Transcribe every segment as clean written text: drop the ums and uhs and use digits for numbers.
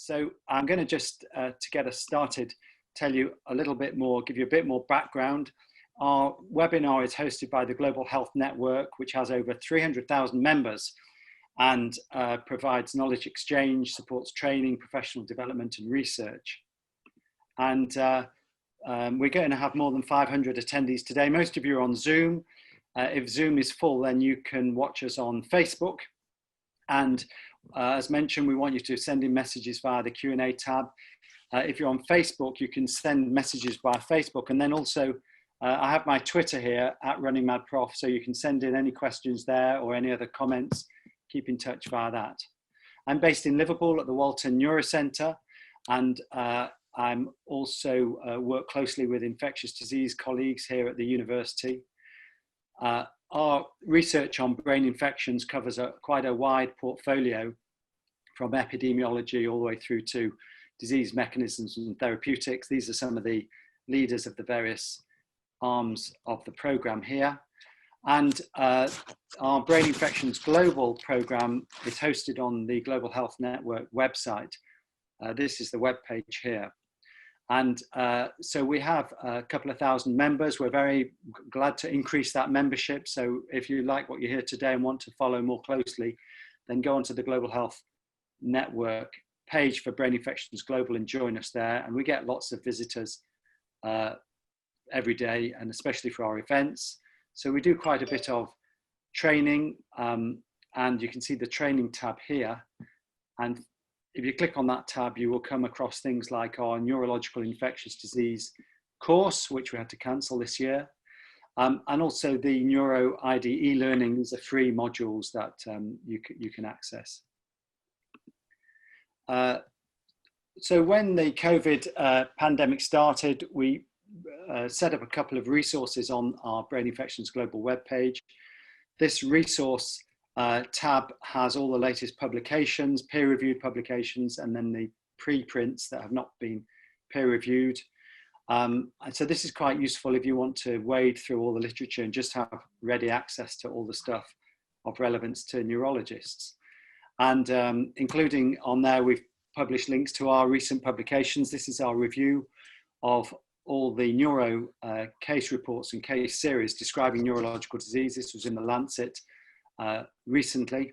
So I'm going to just, to get us started, tell you a little bit more, give you a bit more background. Our webinar is hosted by the Global Health Network, which has over 300,000 members and provides knowledge exchange, supports training, professional development and research. And we're going to have more than 500 attendees today. Most of you are on Zoom. If Zoom is full, then you can watch us on Facebook. And as mentioned, we want you to send in messages via the Q&A tab. If you're on Facebook, you can send messages via Facebook. And then also, I have my Twitter here, @RunningMadProf, so you can send in any questions there or any other comments. Keep in touch via that. I'm based in Liverpool at the Walton Neuro Centre, and I'm also work closely with infectious disease colleagues here at the university. Our research on brain infections covers quite a wide portfolio, from epidemiology all the way through to disease mechanisms and therapeutics. These are some of the leaders of the various arms of the program here. And our Brain Infections Global program is hosted on the Global Health Network website. This is the web page here. And so we have a couple of thousand members. We're very glad to increase that membership. So if you like what you hear today and want to follow more closely, then go onto the Global Health Network page for Brain Infections Global and join us there. And we get lots of visitors every day, and especially for our events. So we do quite a bit of training, and you can see the training tab here. And if you click on that tab, you will come across things like our neurological infectious disease course, which we had to cancel this year. And also the Neuro ID e-learning. These are free modules that you can access. So when the COVID pandemic started, we set up a couple of resources on our Brain Infections Global webpage. This resource tab has all the latest publications, peer-reviewed publications, and then the preprints that have not been peer-reviewed. And so this is quite useful if you want to wade through all the literature and just have ready access to all the stuff of relevance to neurologists. And including on there, we've published links to our recent publications. This is our review of all the neuro case reports and case series describing neurological disease. This was in the Lancet recently.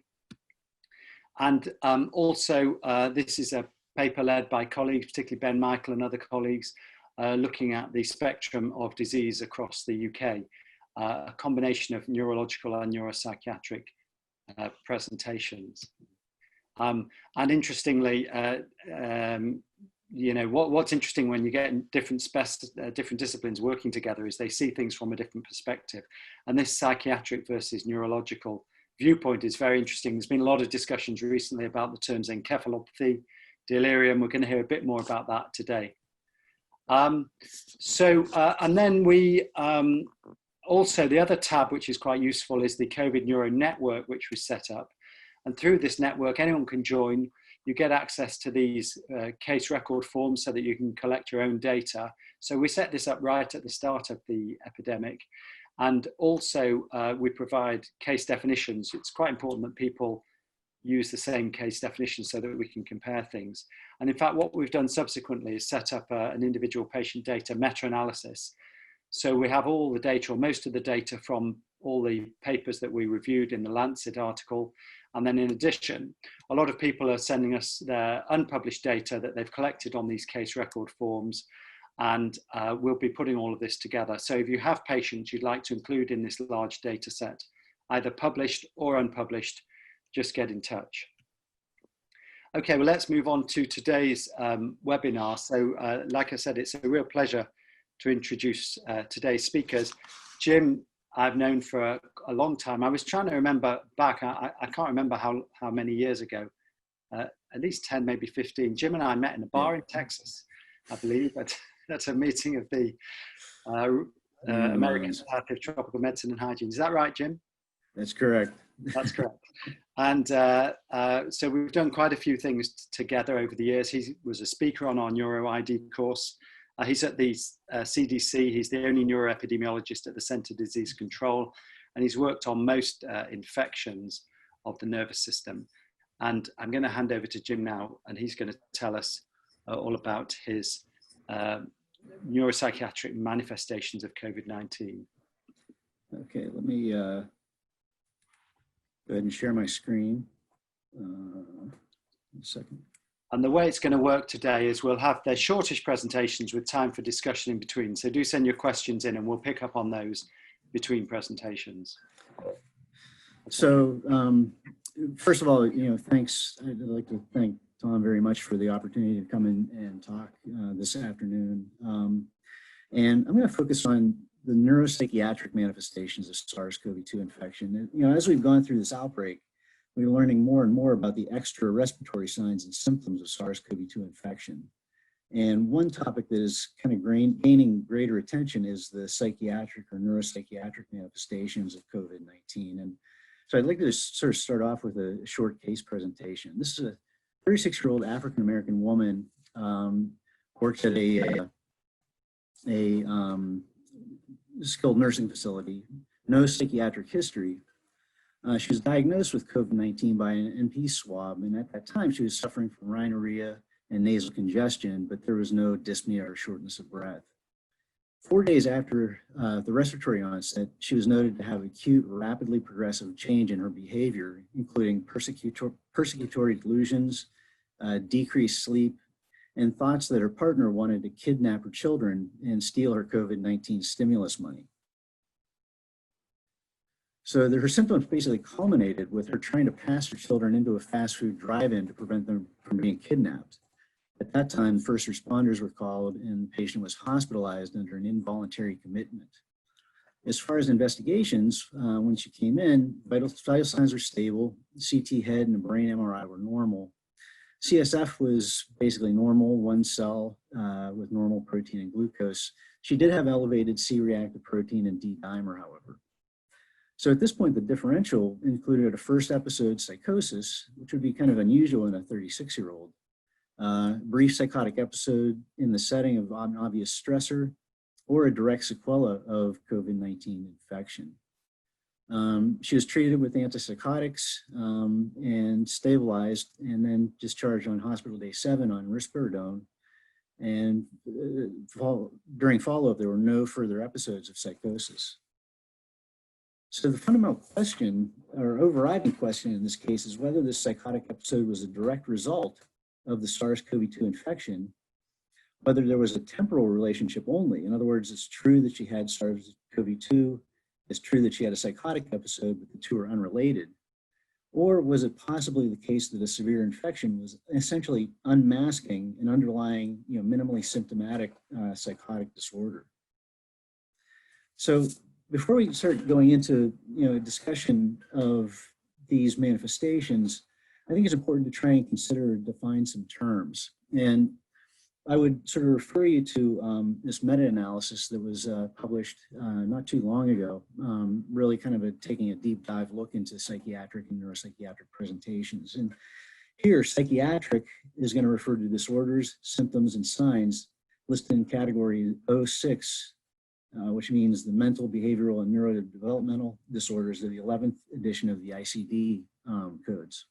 And also, this is a paper led by colleagues, particularly Ben Michael and other colleagues, looking at the spectrum of disease across the UK, a combination of neurological and neuropsychiatric presentations. And interestingly, you know, what's interesting when you get different disciplines working together is they see things from a different perspective. And this psychiatric versus neurological viewpoint is very interesting. There's been a lot of discussions recently about the terms encephalopathy, delirium. We're going to hear a bit more about that today. And then we also, the other tab, which is quite useful, is the COVID Neuro Network, which was set up. And through this network, anyone can join. You get access to these case record forms so that you can collect your own data. So we set this up right at the start of the epidemic. And also we provide case definitions. It's quite important that people use the same case definition so that we can compare things. And in fact, what we've done subsequently is set up an individual patient data meta-analysis. So we have all the data, or most of the data, from all the papers that we reviewed in the Lancet article. And then in addition, a lot of people are sending us their unpublished data that they've collected on these case record forms. And we'll be putting all of this together. So if you have patients you'd like to include in this large data set, either published or unpublished, just get in touch. Okay, well, let's move on to today's webinar. So like I said, it's a real pleasure to introduce today's speakers. Jim, I've known for a long time. I was trying to remember back, I can't remember how many years ago, at least 10, maybe 15. Jim and I met in a bar in Texas, I believe, at a meeting of the American Society of Tropical Medicine and Hygiene. Is that right, Jim? That's correct. That's correct. And so we've done quite a few things together over the years. He was a speaker on our Neuro ID course. He's at the CDC. He's the only neuroepidemiologist at the Centre for Disease Control, and he's worked on most infections of the nervous system. And I'm going to hand over to Jim now, and he's going to tell us all about his neuropsychiatric manifestations of COVID-19. Okay, let me go ahead and share my screen. One second. And the way it's going to work today is we'll have their shortish presentations with time for discussion in between. So do send your questions in and we'll pick up on those between presentations. So first of all, thanks. I'd like to thank Tom very much for the opportunity to come in and talk this afternoon. And I'm going to focus on the neuropsychiatric manifestations of SARS-CoV-2 infection. And, as we've gone through this outbreak, we're learning more and more about the extra respiratory signs and symptoms of SARS-CoV-2 infection. And one topic that is kind of gaining greater attention is the psychiatric or neuropsychiatric manifestations of COVID-19. And so I'd like to sort of start off with a short case presentation. This is a 36-year-old African-American woman, works at a skilled nursing facility, no psychiatric history. She was diagnosed with COVID-19 by an NP swab, and at that time she was suffering from rhinorrhea and nasal congestion, but there was no dyspnea or shortness of breath. 4 days after the respiratory onset, she was noted to have acute, rapidly progressive change in her behavior, including persecutory delusions, decreased sleep, and thoughts that her partner wanted to kidnap her children and steal her COVID-19 stimulus money. So her symptoms basically culminated with her trying to pass her children into a fast food drive-in to prevent them from being kidnapped. At that time, first responders were called and the patient was hospitalized under an involuntary commitment. As far as investigations, when she came in, vital signs were stable, CT head and brain MRI were normal. CSF was basically normal, one cell with normal protein and glucose. She did have elevated C-reactive protein and D-dimer, however. So at this point, the differential included a first episode psychosis, which would be kind of unusual in a 36-year-old, brief psychotic episode in the setting of an obvious stressor, or a direct sequela of COVID-19 infection. She was treated with antipsychotics and stabilized, and then discharged on hospital day 7 on risperidone. And during follow-up, there were no further episodes of psychosis. So the fundamental question, or overriding question in this case, is whether this psychotic episode was a direct result of the SARS-CoV-2 infection, whether there was a temporal relationship only. In other words, it's true that she had SARS-CoV-2, it's true that she had a psychotic episode, but the two are unrelated. Or was it possibly the case that a severe infection was essentially unmasking an underlying, minimally symptomatic psychotic disorder? So before we start going into, a discussion of these manifestations, I think it's important to try and consider and define some terms. And I would sort of refer you to this meta-analysis that was published not too long ago, really kind of taking a deep dive look into psychiatric and neuropsychiatric presentations. And here, psychiatric is going to refer to disorders, symptoms, and signs listed in category 06, which means the mental, behavioral, and neurodevelopmental disorders of the 11th edition of the ICD codes.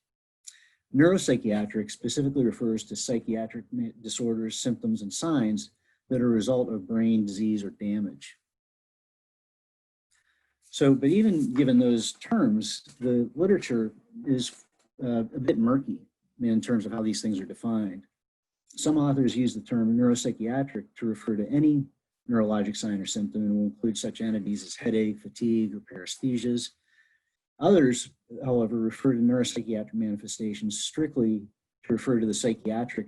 Neuropsychiatric specifically refers to psychiatric disorders, symptoms, and signs that are a result of brain disease or damage. So, but even given those terms, the literature is a bit murky in terms of how these things are defined. Some authors use the term neuropsychiatric to refer to any neurologic sign or symptom and will include such entities as headache, fatigue, or paresthesias. Others, however, refer to neuropsychiatric manifestations strictly to refer to the psychiatric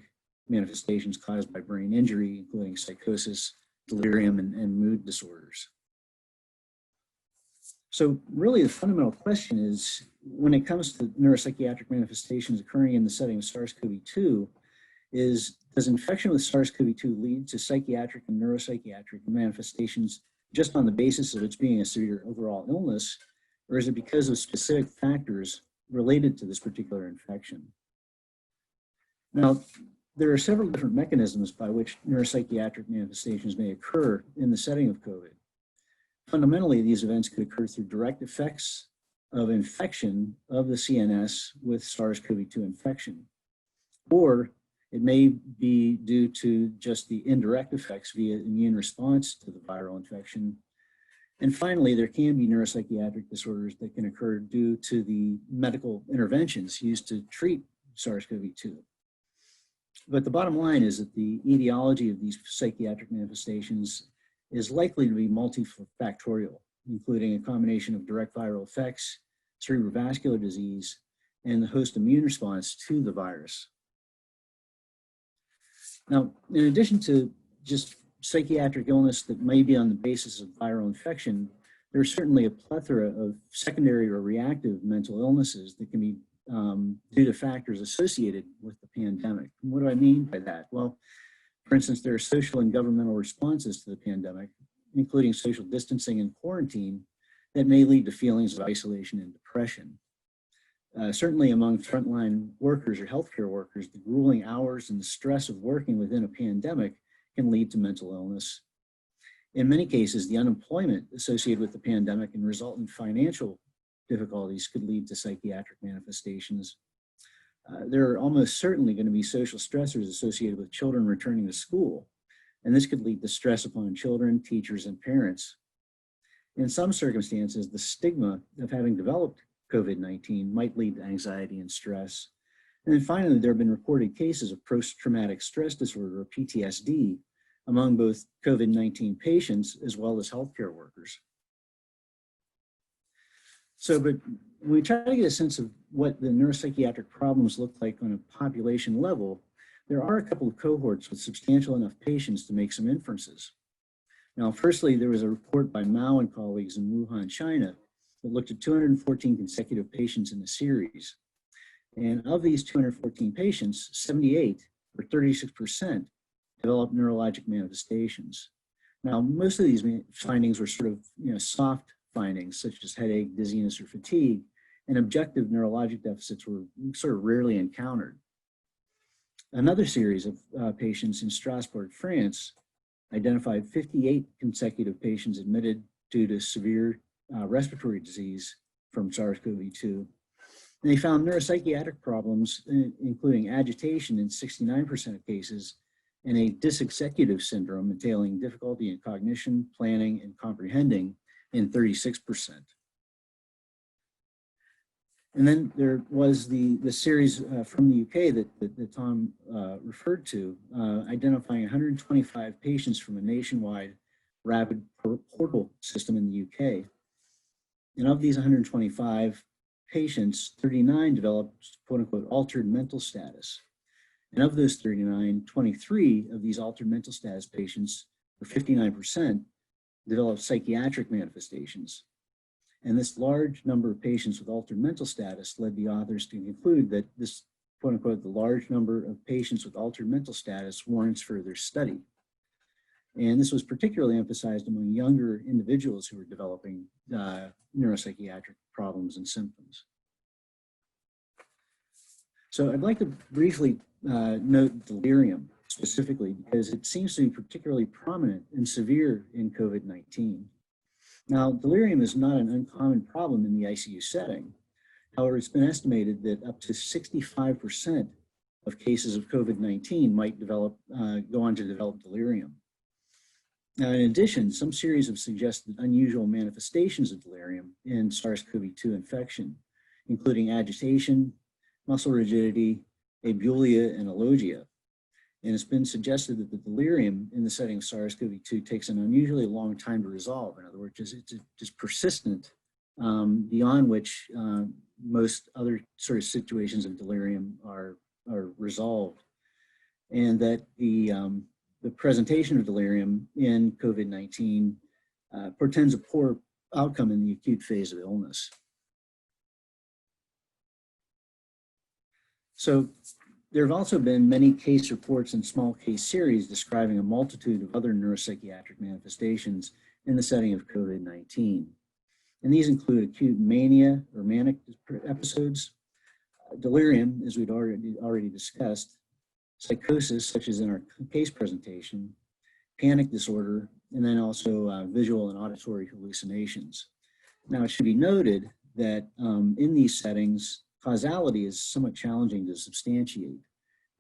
manifestations caused by brain injury, including psychosis, delirium, and mood disorders. So really the fundamental question is, when it comes to neuropsychiatric manifestations occurring in the setting of SARS-CoV-2, does infection with SARS-CoV-2 lead to psychiatric and neuropsychiatric manifestations just on the basis of its being a severe overall illness, or is it because of specific factors related to this particular infection? Now, there are several different mechanisms by which neuropsychiatric manifestations may occur in the setting of COVID. Fundamentally, these events could occur through direct effects of infection of the CNS with SARS-CoV-2 infection. Or it may be due to just the indirect effects via immune response to the viral infection. And finally, there can be neuropsychiatric disorders that can occur due to the medical interventions used to treat SARS-CoV-2. But the bottom line is that the etiology of these psychiatric manifestations is likely to be multifactorial, including a combination of direct viral effects, cerebrovascular disease, and the host immune response to the virus. Now, in addition to just psychiatric illness that may be on the basis of viral infection, there's certainly a plethora of secondary or reactive mental illnesses that can be due to factors associated with the pandemic. And what do I mean by that? Well, for instance, there are social and governmental responses to the pandemic, including social distancing and quarantine, that may lead to feelings of isolation and depression. Certainly among frontline workers or healthcare workers, the grueling hours and the stress of working within a pandemic can lead to mental illness. In many cases, the unemployment associated with the pandemic and resultant financial difficulties could lead to psychiatric manifestations. There are almost certainly going to be social stressors associated with children returning to school, and this could lead to stress upon children, teachers, and parents. In some circumstances, the stigma of having developed COVID-19 might lead to anxiety and stress. And then finally, there have been reported cases of post-traumatic stress disorder, or PTSD, among both COVID-19 patients as well as healthcare workers. So, but when we try to get a sense of what the neuropsychiatric problems look like on a population level, there are a couple of cohorts with substantial enough patients to make some inferences. Now, firstly, there was a report by Mao and colleagues in Wuhan, China, that looked at 214 consecutive patients in the series. And of these 214 patients, 78, or 36%, developed neurologic manifestations. Now, most of these findings were sort of soft findings, such as headache, dizziness, or fatigue, and objective neurologic deficits were sort of rarely encountered. Another series of patients in Strasbourg, France, identified 58 consecutive patients admitted due to severe respiratory disease from SARS-CoV-2. And they found neuropsychiatric problems, including agitation in 69% of cases, and a dysexecutive syndrome entailing difficulty in cognition, planning, and comprehending in 36%. And then there was the series from the UK that Tom referred to, identifying 125 patients from a nationwide rapid portal system in the UK. And of these 125 patients, 39 developed quote unquote altered mental status. And of those 39, 23 of these altered mental status patients, or 59%, developed psychiatric manifestations. And this large number of patients with altered mental status led the authors to conclude that this, quote unquote, the large number of patients with altered mental status warrants further study. And this was particularly emphasized among younger individuals who were developing neuropsychiatric problems and symptoms. So I'd like to briefly note delirium specifically, because it seems to be particularly prominent and severe in COVID-19. Now, delirium is not an uncommon problem in the ICU setting. However, it's been estimated that up to 65% of cases of COVID-19 might go on to develop delirium. Now, in addition, some series have suggested unusual manifestations of delirium in SARS-CoV-2 infection, including agitation, muscle rigidity, abulia, and alogia. And it's been suggested that the delirium in the setting of SARS-CoV-2 takes an unusually long time to resolve. In other words, it's just persistent beyond which most other sort of situations of delirium are resolved. And that the presentation of delirium in COVID-19 portends a poor outcome in the acute phase of illness. So there have also been many case reports and small case series describing a multitude of other neuropsychiatric manifestations in the setting of COVID-19. And these include acute mania or manic episodes, delirium, as we'd already discussed, psychosis, such as in our case presentation, panic disorder, and then also visual and auditory hallucinations. Now, it should be noted that in these settings, causality is somewhat challenging to substantiate.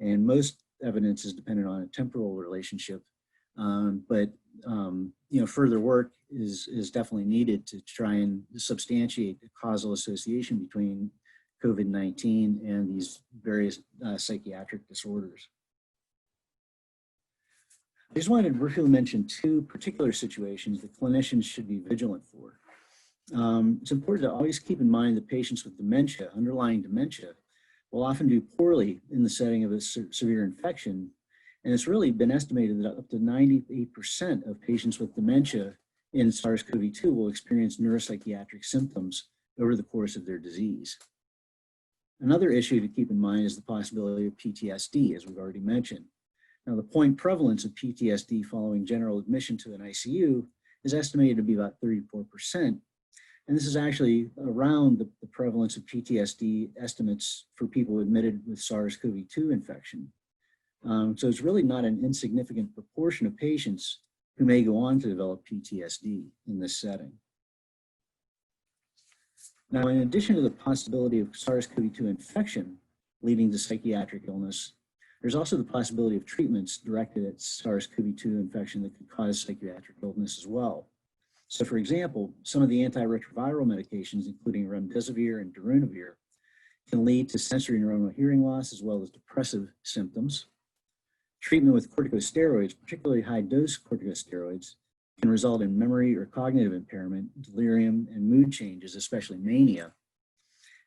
And most evidence is dependent on a temporal relationship. Further work is definitely needed to try and substantiate the causal association between COVID-19 and these various psychiatric disorders. I just wanted to briefly mention two particular situations that clinicians should be vigilant for. It's important to always keep in mind that patients with dementia, underlying dementia, will often do poorly in the setting of a severe infection. And it's really been estimated that up to 98% of patients with dementia in SARS-CoV-2 will experience neuropsychiatric symptoms over the course of their disease. Another issue to keep in mind is the possibility of PTSD, as we've already mentioned. Now, the point prevalence of PTSD following general admission to an ICU is estimated to be about 34%. And this is actually around the prevalence of PTSD estimates for people admitted with SARS-CoV-2 infection. So it's really not an insignificant proportion of patients who may go on to develop PTSD in this setting. Now, in addition to the possibility of SARS-CoV-2 infection leading to psychiatric illness, there's also the possibility of treatments directed at SARS-CoV-2 infection that could cause psychiatric illness as well. So for example, some of the antiretroviral medications, including remdesivir and darunavir, can lead to sensory neuronal hearing loss as well as depressive symptoms. Treatment with corticosteroids, particularly high-dose corticosteroids, can result in memory or cognitive impairment, delirium, and mood changes, especially mania.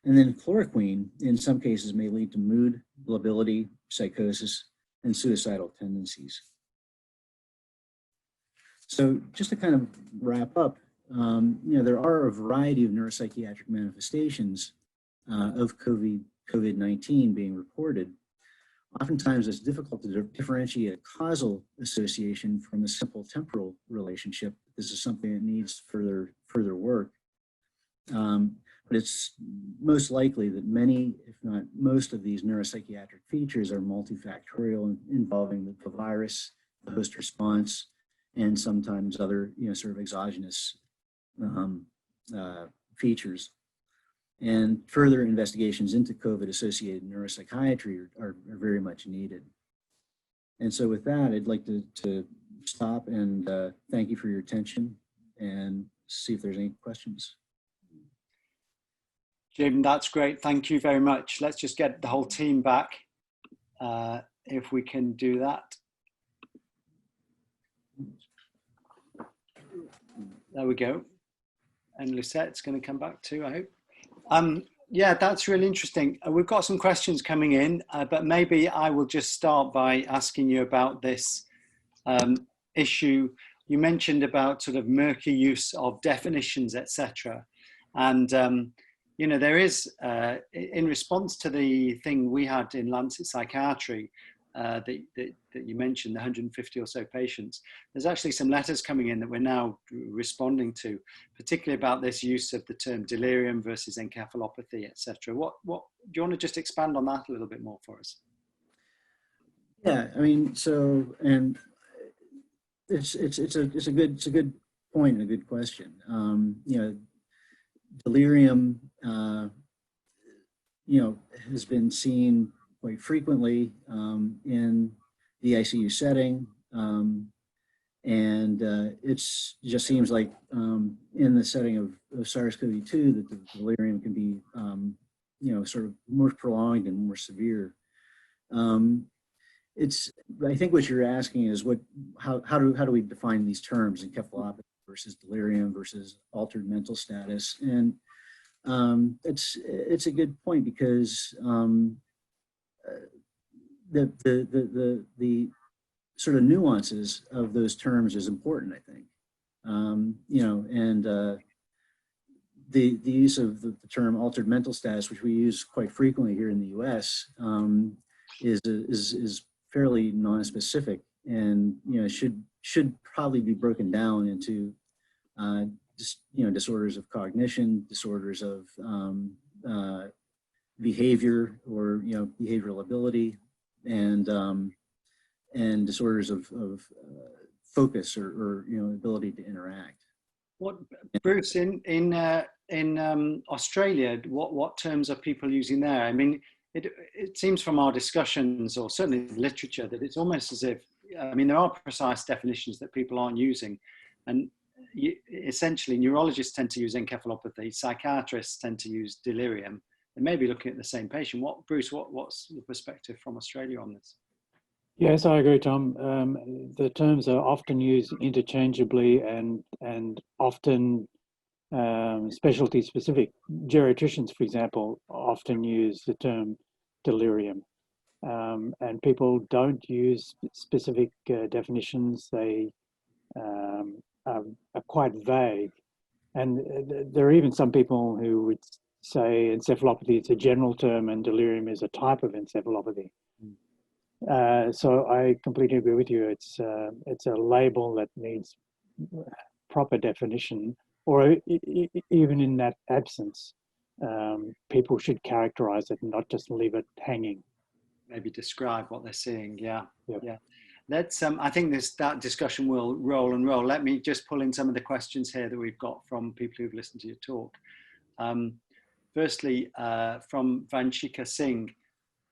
And then chloroquine, in some cases, may lead to mood, lability, psychosis, and suicidal tendencies. So just to kind of wrap up, there are a variety of neuropsychiatric manifestations of COVID-19 being reported. Oftentimes, it's difficult to differentiate a causal association from a simple temporal relationship. This is something that needs further work. But it's most likely that many, if not most, of these neuropsychiatric features are multifactorial, involving the virus, the host response, and sometimes other, sort of exogenous features. And further investigations into COVID-associated neuropsychiatry are very much needed. And so with that, I'd like to stop and thank you for your attention and see if there's any questions. Jim, that's great. Thank you very much. Let's just get the whole team back, if we can do that. There we go. And Lisette's going to come back too, I hope. Yeah, that's really interesting. We've got some questions coming in, but maybe I will just start by asking you about this issue. You mentioned about sort of murky use of definitions, etc. And there is, in response to the thing we had in Lancet Psychiatry that you mentioned, the 150 or so patients, there's actually some letters coming in that we're now responding to, particularly about this use of the term delirium versus encephalopathy, etc. What do you want to just expand on that a little bit more for us? Yeah, I mean, so, and it's a good point and a good question. Delirium, has been seen quite frequently in the ICU setting, and it just seems like in the setting of SARS-CoV-2 that the delirium can be, sort of more prolonged and more severe. I think what you're asking is how do we define these terms, encephalopathy versus delirium versus altered mental status? And it's a good point, because the sort of nuances of those terms is important, I think. The use of the term altered mental status, which we use quite frequently here in the U.S., is fairly non-specific, and should probably be broken down into disorders of cognition, disorders of behavior or behavioral ability, and disorders of focus or ability to interact. What, Bruce, in Australia, what terms are people using there? I mean, it seems from our discussions, or certainly the literature, that it's almost as if, I mean, there are precise definitions that people aren't using. And essentially, neurologists tend to use encephalopathy, psychiatrists tend to use delirium. They may be looking at the same patient. Bruce, what's your perspective from Australia on this? Yes, I agree, Tom. The terms are often used interchangeably and often specialty specific. Geriatricians, for example, often use the term delirium, and people don't use specific definitions. They are quite vague, and there are even some people who would say encephalopathy is a general term and delirium is a type of encephalopathy. So I completely agree with you. It's a label that needs proper definition, or even in that absence, people should characterize it and not just leave it hanging. Maybe describe what they're seeing. Yeah, Yep. yeah. Let's. I think that discussion will roll and roll. Let me just pull in some of the questions here that we've got from people who've listened to your talk. Firstly, from Vanshika Singh.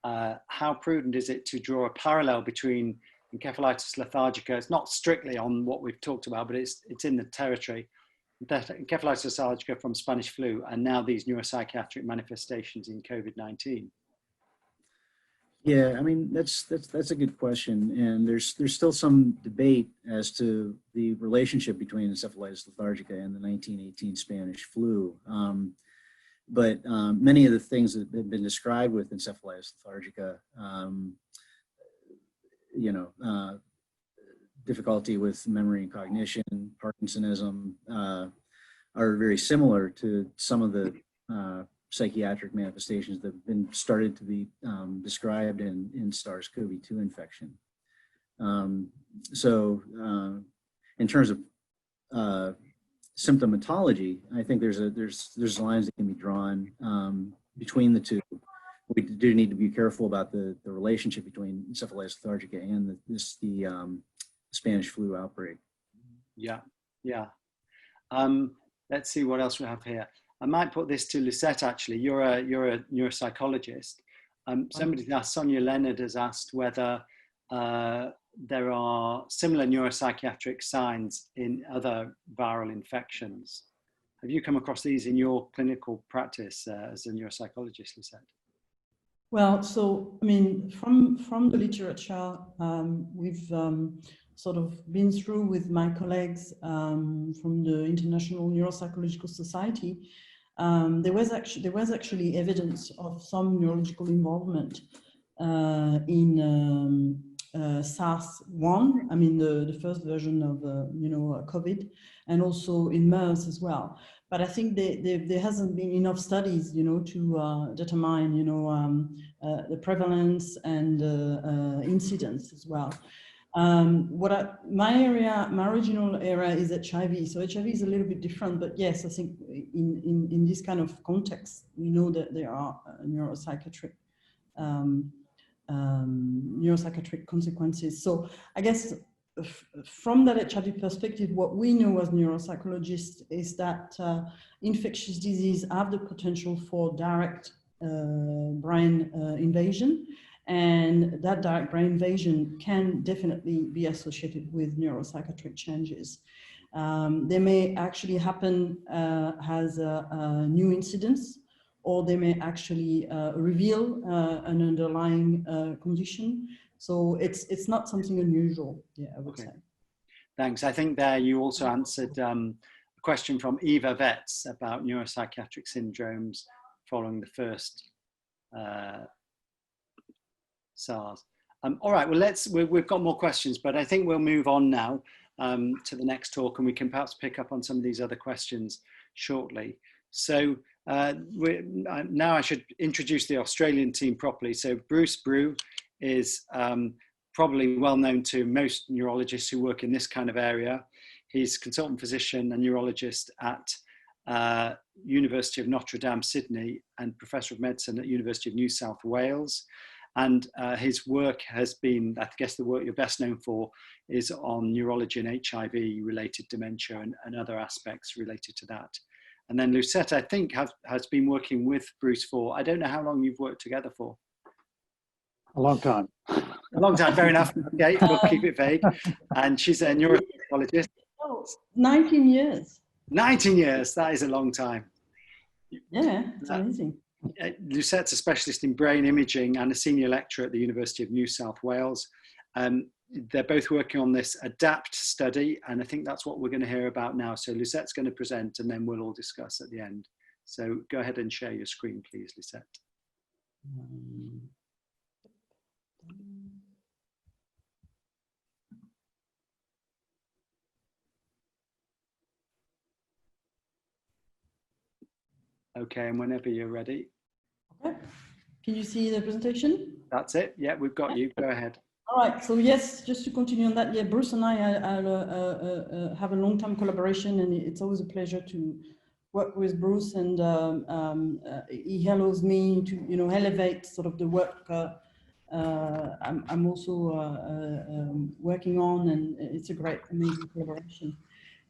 How prudent is it to draw a parallel between encephalitis lethargica? It's not strictly on what we've talked about, but it's in the territory. Encephalitis lethargica from Spanish flu, and now these neuropsychiatric manifestations in COVID-19. Yeah, I mean, that's a good question, and there's still some debate as to the relationship between encephalitis lethargica and the 1918 Spanish flu. But many of the things that have been described with encephalitis lethargica, difficulty with memory and cognition, Parkinsonism, are very similar to some of the psychiatric manifestations that have been started to be described in SARS-CoV-2 infection. So in terms of symptomatology, I think there's lines that can be drawn between the two. We do need to be careful about the relationship between encephalitis lethargica and the Spanish flu outbreak. Yeah, yeah. Let's see what else we have here. I might put this to Lisette. Actually, you're a neuropsychologist. Somebody asked, Sonia Leonard has asked whether there are similar neuropsychiatric signs in other viral infections. Have you come across these in your clinical practice as a neuropsychologist, Lisette? Well, so, I mean, from the literature, we've sort of been through with my colleagues from the International Neuropsychological Society. There was actually evidence of some neurological involvement in SARS-1, I mean the first version of COVID, and also in MERS as well. But I think there hasn't been enough studies, to determine, the prevalence and incidence as well. My original area is HIV. So HIV is a little bit different, but yes, I think in this kind of context, we know that there are neuropsychiatric consequences. So I guess from that HIV perspective, what we know as neuropsychologists is that infectious disease have the potential for direct brain invasion, and that direct brain invasion can definitely be associated with neuropsychiatric changes. They may actually happen as a new incidence, or they may actually reveal an underlying condition. So it's not something unusual, yeah, I would say. Thanks. I think there you also answered a question from Eva Vetz about neuropsychiatric syndromes following the first SARS. All right, well, we've got more questions, but I think we'll move on now to the next talk, and we can perhaps pick up on some of these other questions shortly. So now I should introduce the Australian team properly. So Bruce Brew is probably well known to most neurologists who work in this kind of area. He's consultant physician and neurologist at University of Notre Dame, Sydney, and professor of medicine at University of New South Wales. And his work has been, I guess the work you're best known for is on neurology and HIV-related dementia and other aspects related to that. And then Lucette, I think, has been working with Bruce for, I don't know how long you've worked together for. A long time. A long time, fair enough. Okay, we'll keep it vague. And she's a neuropsychologist. Oh, 19 years. 19 years, that is a long time. Yeah, it's amazing. Lucette's a specialist in brain imaging and a senior lecturer at the University of New South Wales. They're both working on this ADAPT study, and I think that's what we're going to hear about now. So Lucette's going to present, and then we'll all discuss at the end. So go ahead and share your screen, please, Lucette. Okay, and whenever you're ready. Okay. Can you see the presentation? That's it. Yeah, we've got you. Go ahead. All right. So yes, just to continue on that, yeah, Bruce and I have a long-time collaboration, and it's always a pleasure to work with Bruce. And he allows me to, elevate sort of the work I'm also working on, and it's a great, amazing collaboration.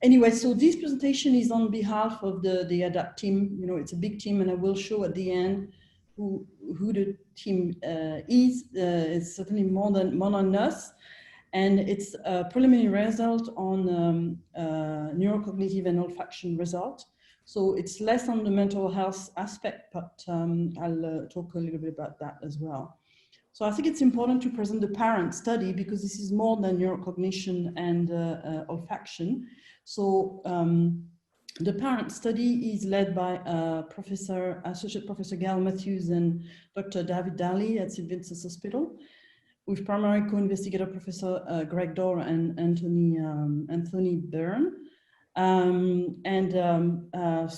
Anyway, so this presentation is on behalf of the ADAPT team. It's a big team, and I will show at the end who the team is. It's certainly more than us, and it's a preliminary result on neurocognitive and olfaction result. So it's less on the mental health aspect, but I'll talk a little bit about that as well. So I think it's important to present the parent study because this is more than neurocognition and olfaction. So the parent study is led by Associate Professor Gail Matthews and Dr. David Daly at St. Vincent's Hospital, with primary co-investigator Professor Greg Dorr and Anthony Byrne.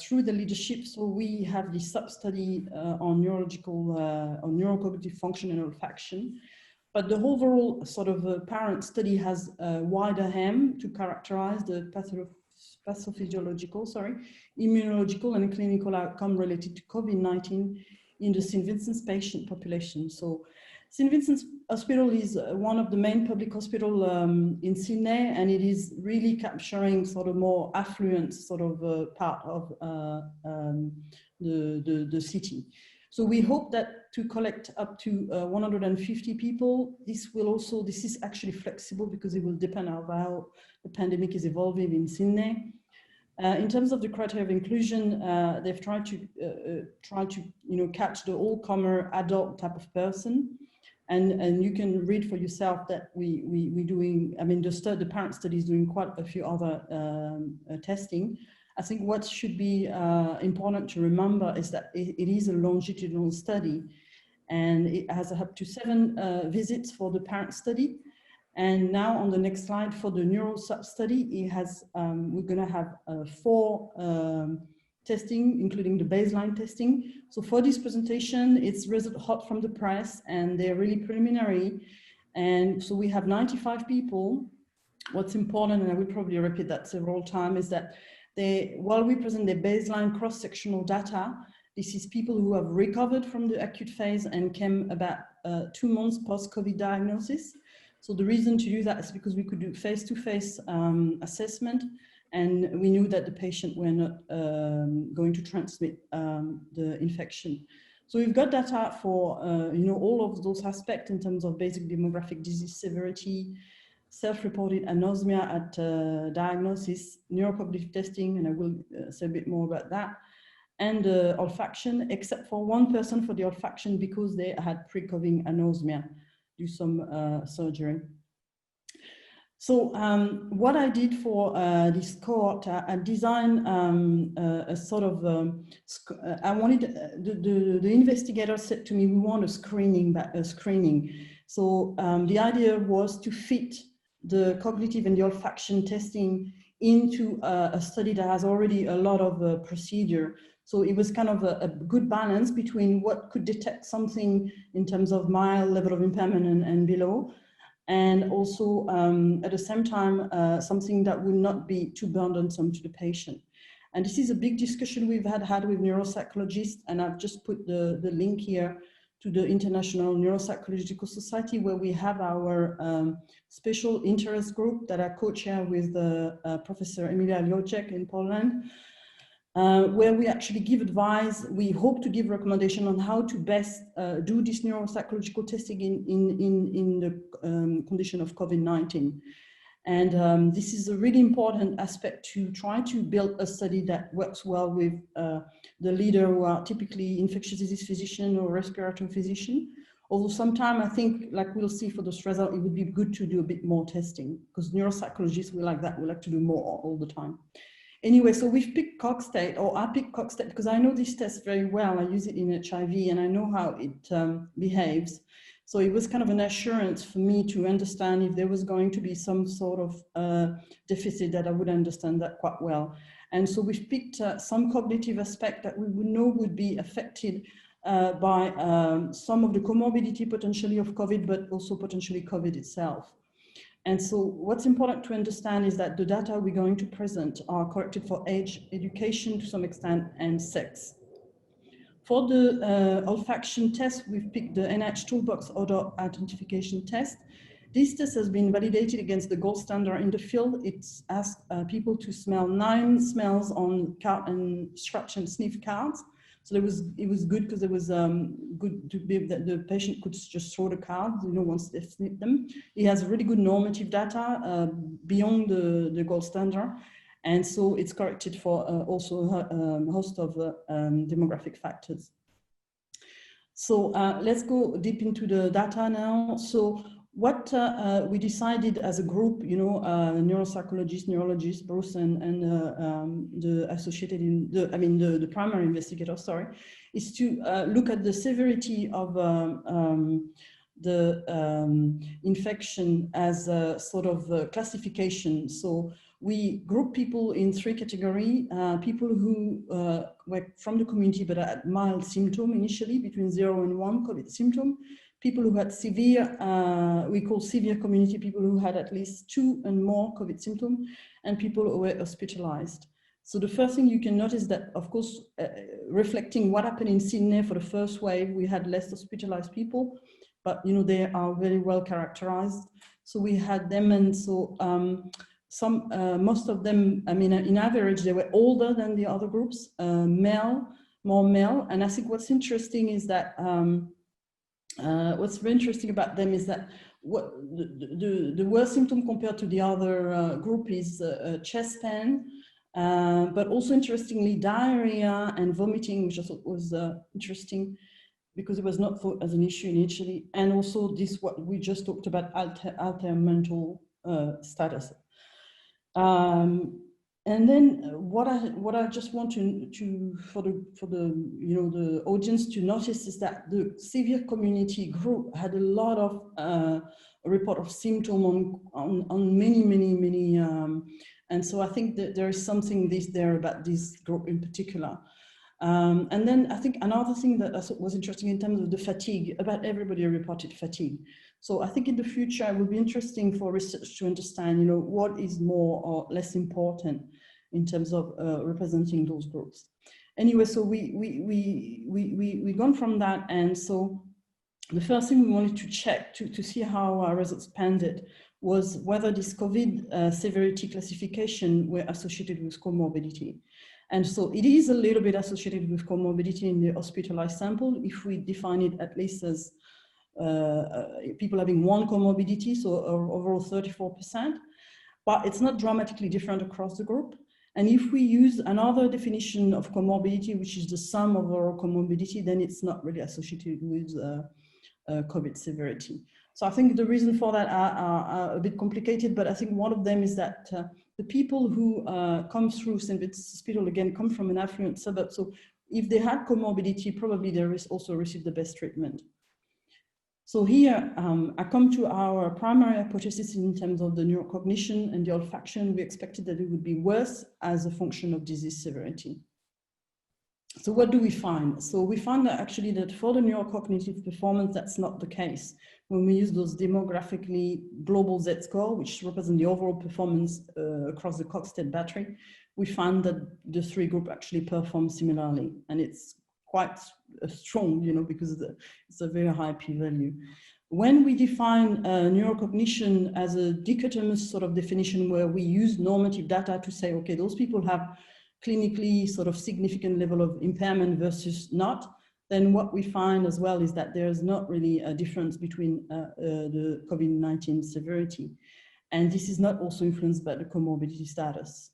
Through the leadership, so we have the sub-study on neurological, on neurocognitive function and olfaction. But the overall sort of parent study has a wider aim to characterize the pathophysiological, immunological and clinical outcome related to COVID-19 in the St. Vincent's patient population. So St. Vincent's Hospital is one of the main public hospitals in Sydney, and it is really capturing sort of more affluent sort of part of the city. So we hope that to collect up to 150 people. This is actually flexible because it will depend on how the pandemic is evolving in Sydney. In terms of the criteria of inclusion, they've tried to catch the all-comer adult type of person. And you can read for yourself that we're doing, the parent study is doing quite a few other testing. I think what should be important to remember is that it is a longitudinal study, and it has up to 7 visits for the parent study. And now on the next slide for the neuro sub-study, it has, we're gonna have 4 testing, including the baseline testing. So for this presentation, it's result hot from the press, and they're really preliminary. And so we have 95 people. What's important, and I will probably repeat that several times, is that while we present the baseline cross-sectional data, this is people who have recovered from the acute phase and came about 2 months post-COVID diagnosis. So the reason to do that is because we could do face-to-face assessment, and we knew that the patient were not going to transmit the infection. So we've got data for all of those aspects in terms of basic demographic disease severity, self-reported anosmia at diagnosis, neurocognitive testing, and I will say a bit more about that, and olfaction, except for 1 person for the olfaction because they had pre-COVID anosmia, do some surgery. So what I did for this cohort, I designed a sort of, I wanted, the investigator said to me, we want a screening. So the idea was to fit the cognitive and the olfaction testing into a study that has already a lot of procedure. So it was kind of a good balance between what could detect something in terms of mild level of impairment and below, and also at the same time, something that would not be too burdensome to the patient. And this is a big discussion we've had with neuropsychologists, and I've just put the link here to the International Neuropsychological Society, where we have our special interest group that I co-chair with Professor Emilia Liocek in Poland. where we actually give advice. We hope to give recommendation on how to best do this neuropsychological testing in the condition of COVID-19. And this is a really important aspect to try to build a study that works well with the leader, who are typically infectious disease physician or respiratory physician. Although sometimes I think, like we'll see for this result, it would be good to do a bit more testing, because neuropsychologists, we like that, we like to do more all the time. Anyway, so we've picked Cogstate, or I picked Cogstate because I know this test very well. I use it in HIV and I know how it behaves. So it was kind of an assurance for me to understand if there was going to be some sort of deficit, that I would understand that quite well. And so we've picked some cognitive aspect that we would know would be affected by some of the comorbidity potentially of COVID, but also potentially COVID itself. And so what's important to understand is that the data we're going to present are corrected for age, education to some extent, and sex. For the olfaction test, we've picked the NIH Toolbox Odor Identification Test. This test has been validated against the gold standard in the field. It's asked people to smell 9 smells on card and scratch and sniff cards. So it was good because it was good to be that the patient could just throw the cards, once they snip them. It has really good normative data beyond the gold standard. And so it's corrected for also a host of demographic factors. So let's go deep into the data now. So what we decided as a group, neuropsychologists, neurologists, Bruce and the associated the primary investigator, is to look at the severity of the infection as a sort of classification. So we group people in 3 categories, people who were from the community but had mild symptom initially, between 0 and 1 COVID symptom, people who had severe, we call severe community, people who had at least 2 and more COVID symptoms, and people who were hospitalized. So the first thing you can notice that, of course, reflecting what happened in Sydney for the first wave, we had less hospitalized people, but they are very well characterized. So we had them, and so most of them, in average, they were older than the other groups, more male. And I think what's interesting is that, what's very interesting about them is that the worst symptom compared to the other group is chest pain, but also interestingly diarrhea and vomiting, which I thought was interesting because it was not thought as an issue initially, and also this what we just talked about, altered mental status. And then what I just want for the audience to notice is that the severe community group had a lot of report of symptom on many and so I think that there is something there about this group in particular. And then I think another thing that I thought was interesting in terms of the fatigue, about everybody reported fatigue. So I think in the future it will be interesting for research to understand, what is more or less important in terms of representing those groups. Anyway, so we gone from that, and so the first thing we wanted to check to see how our results panned was whether this COVID severity classification were associated with comorbidity. And so it is a little bit associated with comorbidity in the hospitalized sample, if we define it at least as people having 1 comorbidity, so overall 34%, but it's not dramatically different across the group. And if we use another definition of comorbidity, which is the sum of overall comorbidity, then it's not really associated with COVID severity. So I think the reason for that are a bit complicated, but I think one of them is that the people who come through St. Vincent's Hospital, again, come from an affluent suburb. So if they had comorbidity, probably they also received the best treatment. So here, I come to our primary hypothesis in terms of the neurocognition and the olfaction. We expected that it would be worse as a function of disease severity. So what do we find? So we found that actually that for the neurocognitive performance, that's not the case. When we use those demographically global Z-score, which represent the overall performance across the Cogstate battery, we found that the 3 groups actually perform similarly. And it's quite strong, because it's a very high p-value. When we define neurocognition as a dichotomous sort of definition where we use normative data to say, okay, those people have clinically sort of significant level of impairment versus not, then what we find as well is that there's not really a difference between the COVID-19 severity. And this is not also influenced by the comorbidity status.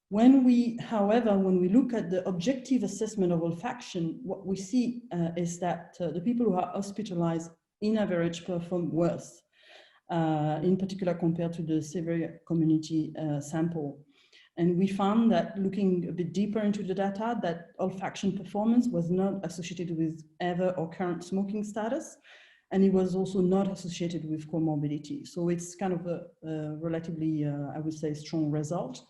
When we, however, when we look at the objective assessment of olfaction, what we see is that the people who are hospitalized in average perform worse, in particular compared to the severe community sample. And we found that looking a bit deeper into the data, that olfaction performance was not associated with ever or current smoking status, and it was also not associated with comorbidity. So it's kind of a relatively, I would say, strong result.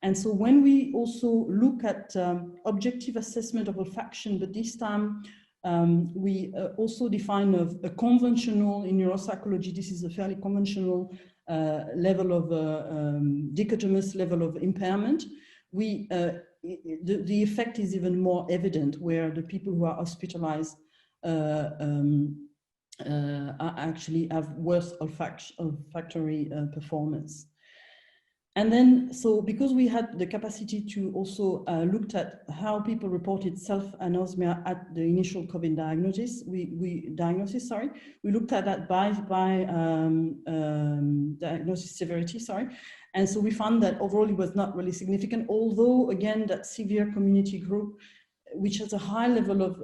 And so when we also look at objective assessment of olfaction, but this time we also define a conventional, in neuropsychology, this is a fairly conventional level of dichotomous level of impairment. The effect is even more evident where the people who are hospitalized actually have worse olfactory performance. And then, so because we had the capacity to also looked at how people reported self-anosmia at the initial COVID diagnosis, we looked at that by diagnosis severity, and so we found that overall it was not really significant, although again that severe community group, which has a high level of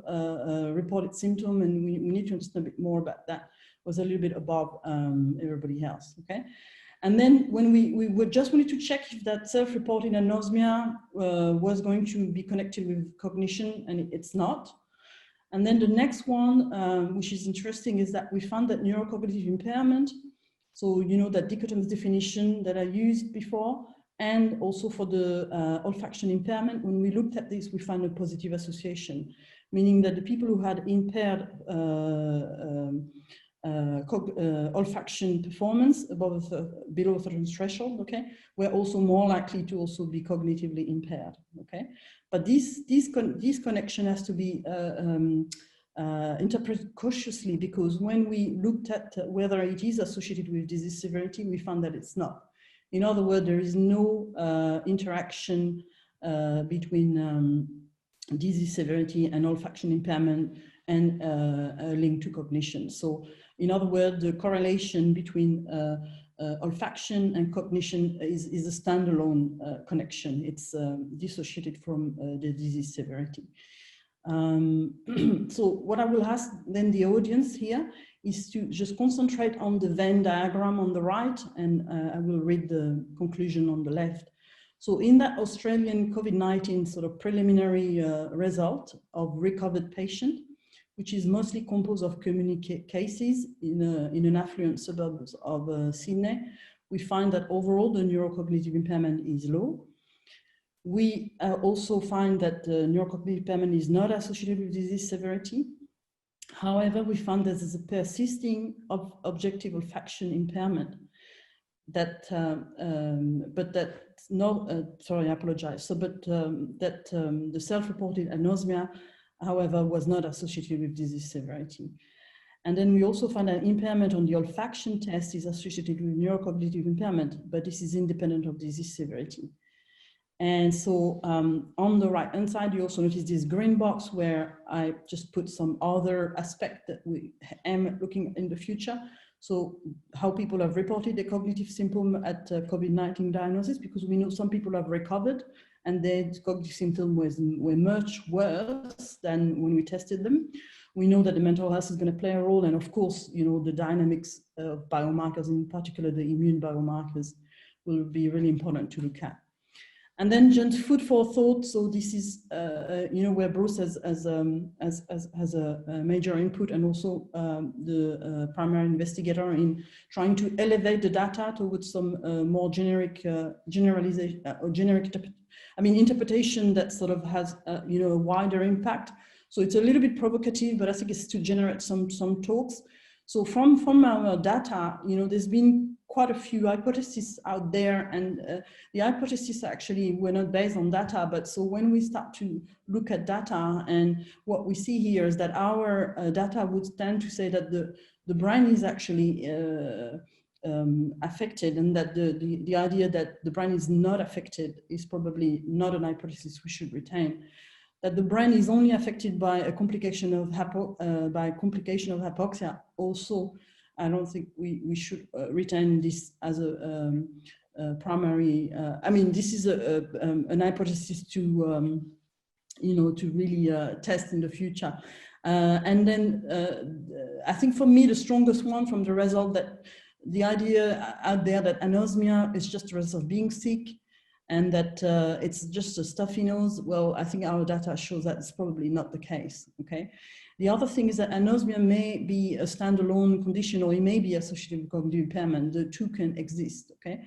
reported symptom, and we need to understand a bit more about that, was a little bit above everybody else, okay? And then when we just wanted to check if that self-reported anosmia was going to be connected with cognition, and it's not. And then the next one, which is interesting, is that we found that neurocognitive impairment, so you know that dichotomous definition that I used before, and also for the olfaction impairment, when we looked at this, we found a positive association, meaning that the people who had impaired olfaction performance below a certain threshold, okay, were also more likely to also be cognitively impaired, okay. But this connection has to be interpreted cautiously, because when we looked at whether it is associated with disease severity, we found that it's not. In other words, there is no interaction between disease severity and olfaction impairment and a link to cognition. So in other words, the correlation between olfaction and cognition is a standalone connection. It's dissociated from the disease severity. So what I will ask then the audience here is to just concentrate on the Venn diagram on the right, and I will read the conclusion on the left. So in that Australian COVID-19 sort of preliminary result of recovered patient, which is mostly composed of community cases in an affluent suburbs of Sydney, we find that overall the neurocognitive impairment is low. We also find that the neurocognitive impairment is not associated with disease severity. However, we found that there's a persisting objective olfaction impairment that, the self-reported anosmia, however, was not associated with disease severity. And then we also find an impairment on the olfaction test is associated with neurocognitive impairment, but this is independent of disease severity. And so on the right-hand side, you also notice this green box where I just put some other aspect that we am looking in the future. So how people have reported the cognitive symptom at COVID-19 diagnosis, because we know some people have recovered and their cognitive symptoms were much worse than when we tested them. We know that the mental health is going to play a role, and of course, you know, the dynamics of biomarkers, in particular the immune biomarkers, will be really important to look at. And then just food for thought. So this is, you know, where Bruce has a major input, and also the primary investigator in trying to elevate the data towards some more generic generalization or generic, interpretation that sort of has, you know, a wider impact. So it's a little bit provocative, but I think it's to generate some talks. So from our data, you know, there's been quite a few hypotheses out there, and the hypotheses actually were not based on data, but so when we start to look at data, and what we see here is that our data would tend to say that the brain is actually affected, and that the idea that the brain is not affected is probably not an hypothesis we should retain. That the brain is only affected by a complication of hypoxia. Also, I don't think we should retain this as a primary. I mean, this is an hypothesis to to really test in the future. And then I think for me the strongest one from the result, that the idea out there that anosmia is just a result of being sick, and that it's just a stuffy nose. Well, I think our data shows that it's probably not the case, okay? The other thing is that anosmia may be a standalone condition, or it may be associated with cognitive impairment. The two can exist, okay?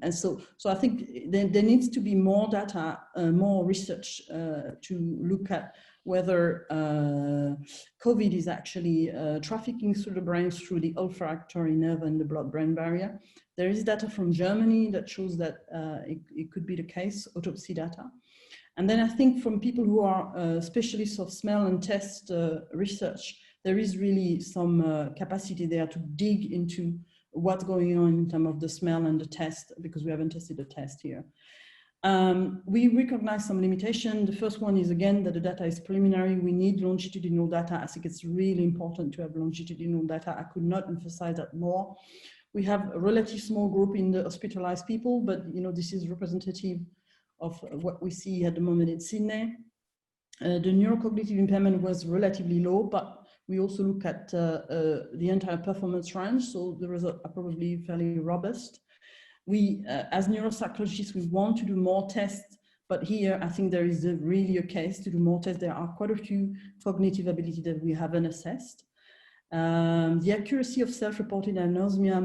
So I think there needs to be more data, more research to look at whether COVID is actually trafficking through the brain through the olfactory nerve and the blood-brain barrier. There is data from Germany that shows that it could be the case, autopsy data. And then I think from people who are specialists of smell and test research, there is really some capacity there to dig into what's going on in terms of the smell and the test, because we haven't tested the test here. We recognize some limitation. The first one is, again, that the data is preliminary. We need longitudinal data. I think it's really important to have longitudinal data. I could not emphasize that more. We have a relatively small group in the hospitalized people, but this is representative of what we see at the moment in Sydney. The neurocognitive impairment was relatively low, but we also look at the entire performance range, so the results are probably fairly robust. We, as neuropsychologists, we want to do more tests, but here I think there is really a case to do more tests. There are quite a few cognitive abilities that we haven't assessed. The accuracy of self-reported anosmia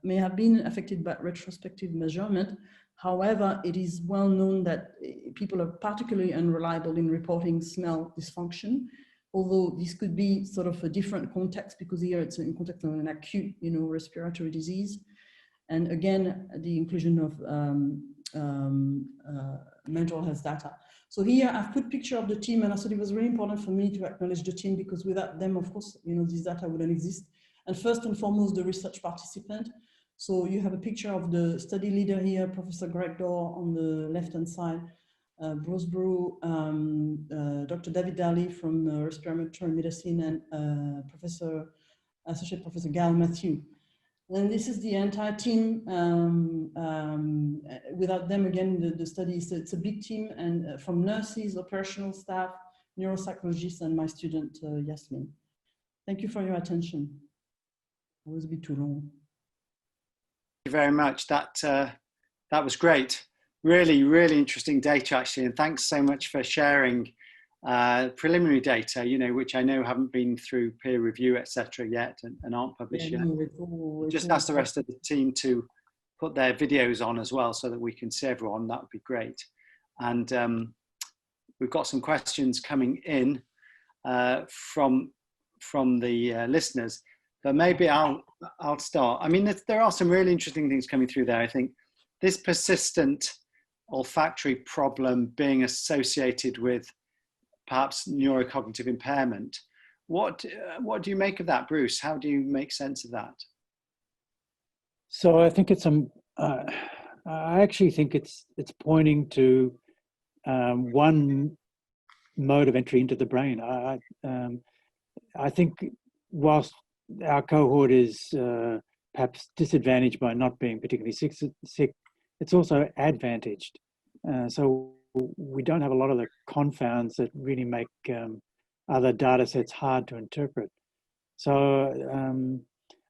may have been affected by retrospective measurement. However, it is well known that people are particularly unreliable in reporting smell dysfunction, although this could be sort of a different context, because here it's in context of an acute, respiratory disease. And again, the inclusion of mental health data. So here I've put a picture of the team, and I thought it was really important for me to acknowledge the team, because without them, of course, this data wouldn't exist. And first and foremost, the research participant. So you have a picture of the study leader here, Professor Greg Dorr on the left-hand side, Bruce Brew, Dr. David Daly from respiratory medicine, and Associate Professor Gail Matthew. And this is the entire team. Without them, again, the study is it's a big team, and from nurses, operational staff, neuropsychologists, and my student, Yasmin. Thank you for your attention. It was a bit too long. Thank you very much. That was great. Really, really interesting data, actually. And thanks so much for sharing preliminary data, which I know haven't been through peer review, etc. yet, and aren't published yet. Just ask the rest of the team to put their videos on as well, so that we can see everyone. That would be great. And we've got some questions coming in from the listeners, but maybe I'll start. I mean, there are some really interesting things coming through there. I think this persistent olfactory problem being associated with perhaps neurocognitive impairment. What do you make of that, Bruce? How do you make sense of that? So I think it's I actually think it's pointing to one mode of entry into the brain. I think whilst our cohort is perhaps disadvantaged by not being particularly sick, it's also advantaged. So we don't have a lot of the confounds that really make other data sets hard to interpret. So,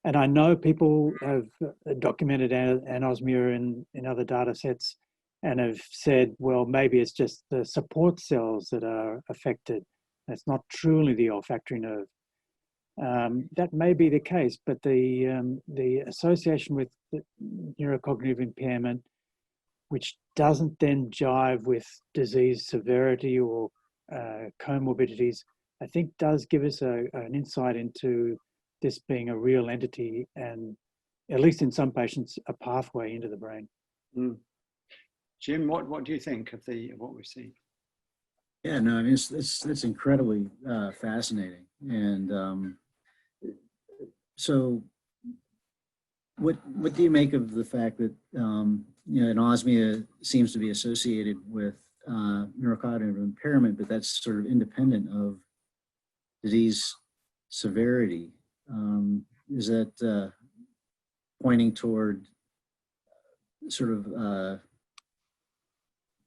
and I know people have documented anosmia in other data sets and have said, well, maybe it's just the support cells that are affected. It's not truly the olfactory nerve. That may be the case, but the association with the neurocognitive impairment, which doesn't then jive with disease severity or comorbidities, I think does give us an insight into this being a real entity, and at least in some patients, a pathway into the brain. Mm. Jim, what do you think of what we've seen? Yeah, no, I mean, it's incredibly fascinating. And so What do you make of the fact that anosmia seems to be associated with neurocognitive impairment, but that's sort of independent of disease severity? Is that pointing toward sort of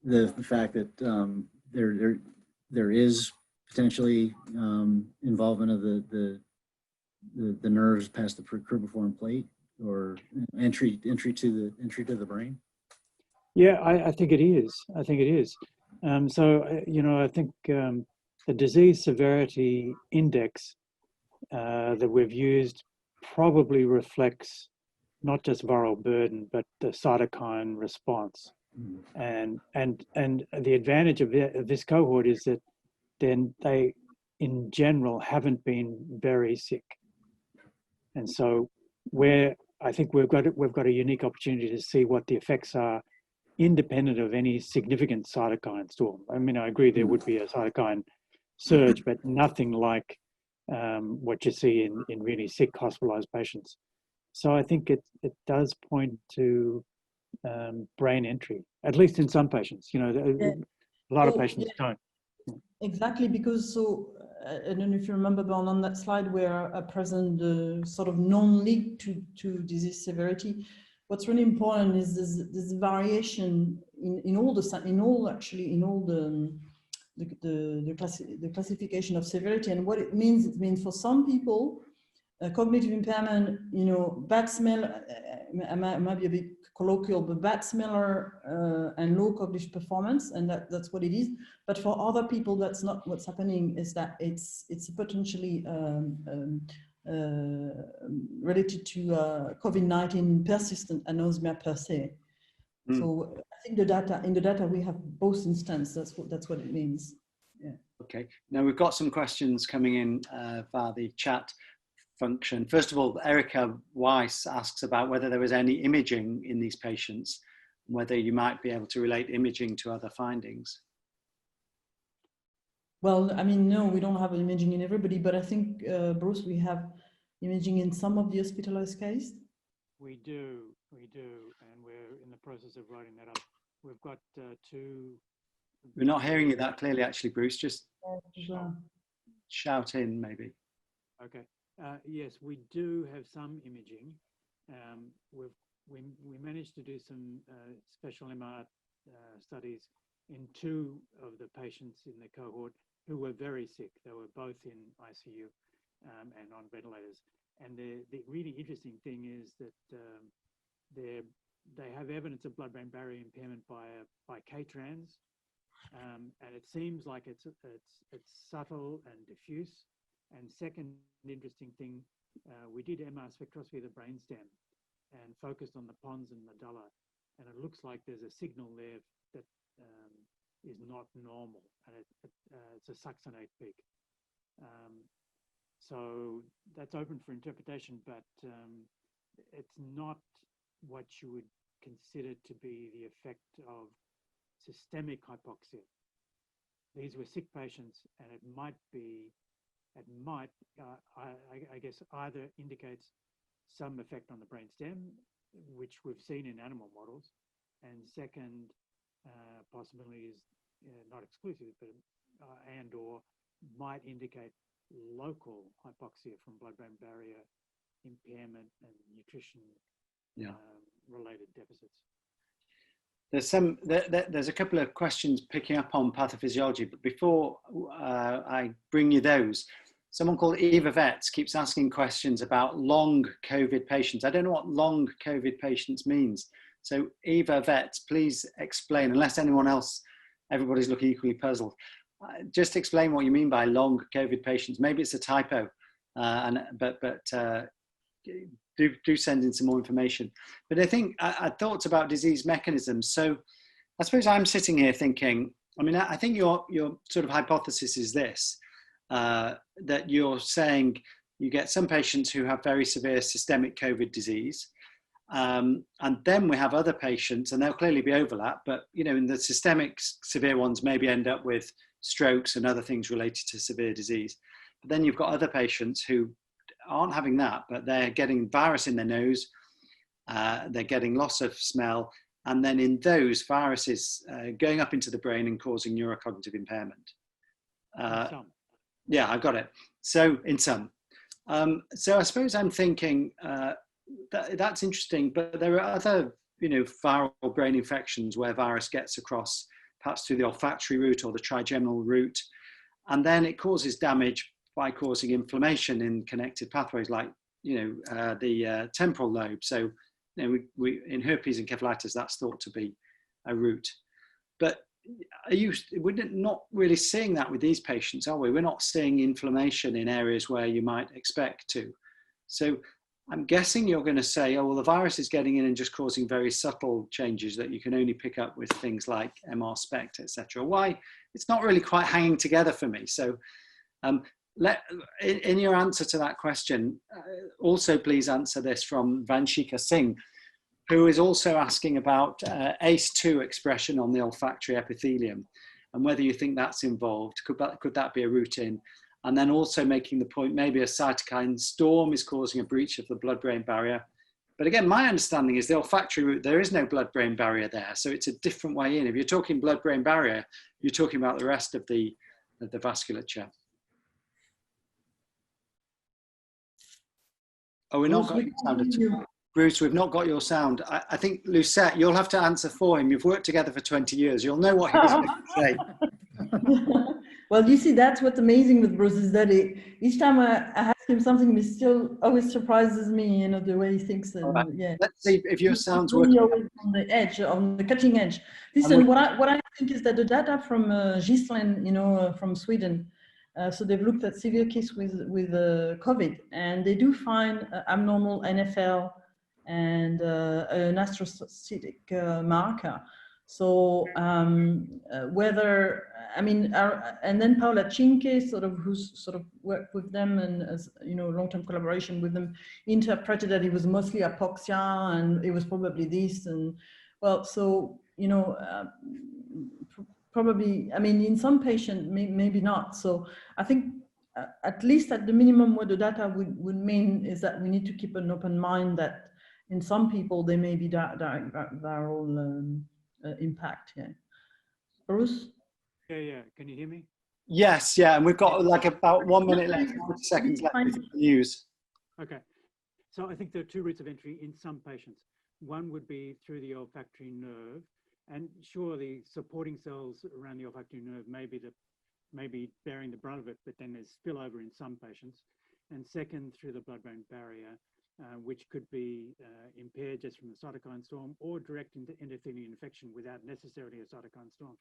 the fact that there is potentially involvement of the nerves past the cribriform plate, or entry to the brain? Yeah, I think it is. I think it is. I think the disease severity index that we've used probably reflects not just viral burden, but the cytokine response. And the advantage of this cohort is that then they, in general, haven't been very sick. And so I think we've got a unique opportunity to see what the effects are, independent of any significant cytokine storm. I mean, I agree there would be a cytokine surge, but nothing like what you see in really sick hospitalized patients. So I think it does point to brain entry, at least in some patients. A lot of patients don't. Exactly, because I don't know if you remember, but on that slide where I present the sort of non-link to disease severity, what's really important is this variation in all the classification of severity. And what it means for some people, cognitive impairment, bad smell, I might be a bit colloquial, but bad smeller and low cognitive performance, and that's what it is. But for other people, that's not what's happening. Is that it's potentially related to COVID-19 persistent anosmia per se. So I think in the data we have both instances. That's what it means. Yeah. Okay. Now we've got some questions coming in via the chat function. First of all, Erica Weiss asks about whether there was any imaging in these patients, whether you might be able to relate imaging to other findings. Well, I mean, no, we don't have imaging in everybody, but I think, Bruce, we have imaging in some of the hospitalized cases. We do, and we're in the process of writing that up. We've got two. We're not hearing you that clearly, actually, Bruce. Just shout in, maybe. Okay. Yes, we do have some imaging. We managed to do some special MR studies in two of the patients in the cohort who were very sick. They were both in ICU and on ventilators. And the really interesting thing is that they have evidence of blood-brain barrier impairment by K-trans, and it seems like it's subtle and diffuse. And second interesting thing, we did MR spectroscopy of the brainstem and focused on the pons and medulla, and it looks like there's a signal there that is not normal, and it's a succinate peak. So that's open for interpretation, but it's not what you would consider to be the effect of systemic hypoxia. These were sick patients, and it might, I guess, either indicates some effect on the brainstem, which we've seen in animal models, and second possibility is not exclusive, but and or might indicate local hypoxia from blood-brain barrier impairment and nutrition related deficits. There's a couple of questions picking up on pathophysiology, but before I bring you those, someone called Eva Vetts keeps asking questions about long COVID patients. I don't know what long COVID patients means. So Eva Vetts, please explain, unless everybody's looking equally puzzled. Just explain what you mean by long COVID patients. Maybe it's a typo, but do send in some more information. But I think I thoughts about disease mechanisms. So I suppose I'm sitting here thinking, I think your sort of hypothesis is this, that you're saying you get some patients who have very severe systemic COVID disease, and then we have other patients, and there'll clearly be overlap, but in the systemic severe ones maybe end up with strokes and other things related to severe disease. But then you've got other patients who aren't having that, but they're getting virus in their nose, they're getting loss of smell, and then in those, viruses going up into the brain and causing neurocognitive impairment. Yeah, I got it. So in some. So I suppose I'm thinking that's interesting, but there are other, viral brain infections where virus gets across, perhaps through the olfactory route or the trigeminal route, and then it causes damage by causing inflammation in connected pathways like, the temporal lobe. So, we in herpes encephalitis, that's thought to be a route. But we're not really seeing that with these patients, are we? We're not seeing inflammation in areas where you might expect to. So I'm guessing you're going to say, oh, well, the virus is getting in and just causing very subtle changes that you can only pick up with things like MR SPECT, etc. Why? It's not really quite hanging together for me. So in your answer to that question, also please answer this from Vanshika Singh, who is also asking about ACE2 expression on the olfactory epithelium and whether you think that's involved. Could that be a route in? And then also making the point, maybe a cytokine storm is causing a breach of the blood-brain barrier. But again, my understanding is the olfactory route, there is no blood-brain barrier there. So it's a different way in. If you're talking blood-brain barrier, you're talking about the rest of the vasculature. Oh, we're not going to Bruce, we've not got your sound. I think, Lucette, you'll have to answer for him. You've worked together for 20 years. You'll know what he was going to say. Well, you see, that's what's amazing with Bruce is that each time I ask him something, he still always surprises me, the way he thinks. And, right. Yeah. Let's see if your sound's really working. On the edge, on the cutting edge. Listen, what I think is that the data from Gislen, from Sweden, so they've looked at severe cases with COVID, and they do find abnormal NFL and an astrocytic marker. So and then Paola Cinque, who's worked with them and as long-term collaboration with them, interpreted that it was mostly apoxia and it was probably this. And well, so probably, in some patients, maybe not. So I think at least at the minimum, what the data would mean is that we need to keep an open mind that in some people there may be direct viral impact. Yeah, Bruce. Yeah. Can you hear me? Yes, yeah, and we've got like about 1 minute left, 40 seconds left for the news. Okay, so I think there are two routes of entry in some patients. One would be through the olfactory nerve, and sure, the supporting cells around the olfactory nerve may be bearing the brunt of it, but then there's spillover in some patients. And second, through the blood-brain barrier, which could be impaired just from the cytokine storm or direct endothelial infection without necessarily a cytokine storm.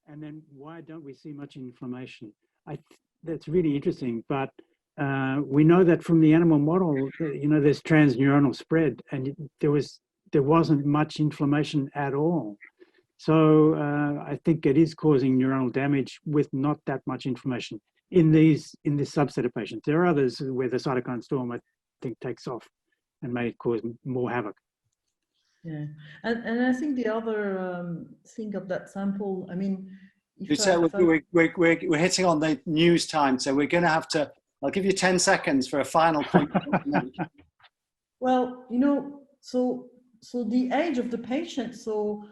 And then why don't we see much inflammation? That's really interesting, but we know that from the animal model, there's transneuronal spread, and there wasn't much inflammation at all. So I think it is causing neuronal damage with not that much inflammation in this subset of patients. There are others where the cytokine storm, I think, takes off and may cause more havoc. Yeah, and I think the other thing of that sample, we're hitting on the news time, so we're going to have to, I'll give you 10 seconds for a final point. Well, so the age of the patient, so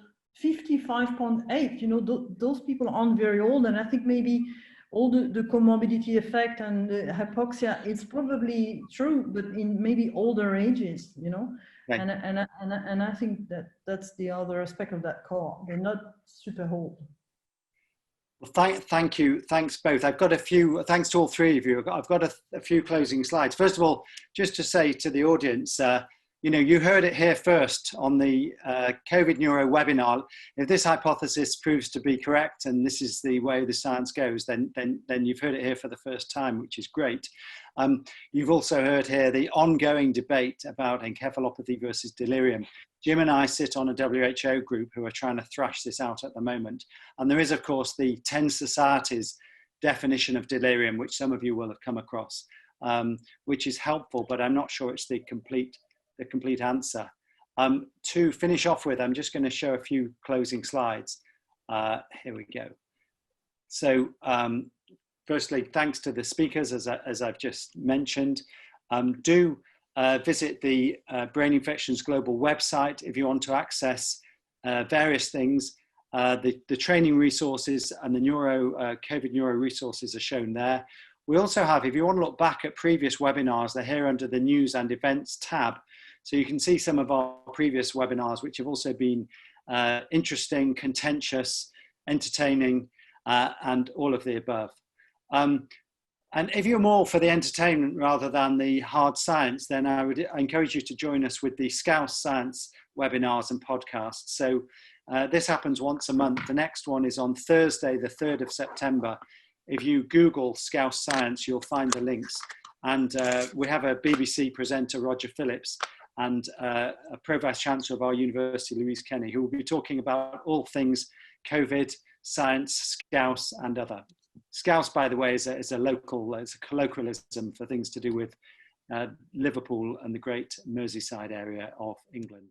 55.8, those people aren't very old, and I think maybe all the comorbidity effect and the hypoxia, it's probably true, but in maybe older ages, Right. And I think that's the other aspect of that cohort. They're not super old. Well, thank you. Thanks both. I've got thanks to all three of you. I've got a few closing slides. First of all, just to say to the audience, you heard it here first on the COVID Neuro webinar. If this hypothesis proves to be correct, and this is the way the science goes, then you've heard it here for the first time, which is great. You've also heard here the ongoing debate about encephalopathy versus delirium. Jim and I sit on a WHO group who are trying to thrash this out at the moment. And there is, of course, the 10 societies definition of delirium, which some of you will have come across, which is helpful, but I'm not sure it's the complete answer. To finish off with, I'm just going to show a few closing slides. Here we go. So firstly, thanks to the speakers, as I've just mentioned. Do visit the Brain Infections Global website if you want to access various things. The training resources and the COVID Neuro resources are shown there. We also have, if you want to look back at previous webinars, they're here under the News and Events tab. So you can see some of our previous webinars, which have also been interesting, contentious, entertaining, and all of the above. And if you're more for the entertainment rather than the hard science, then I would encourage you to join us with the Scouse Science webinars and podcasts. So this happens once a month. The next one is on Thursday, the 3rd of September. If you Google Scouse Science, you'll find the links. And we have a BBC presenter, Roger Phillips, and a Pro-Vice Chancellor of our university, Louise Kenny, who will be talking about all things COVID, science, Scouse, and other. Scouse, by the way, is a colloquialism for things to do with Liverpool and the great Merseyside area of England.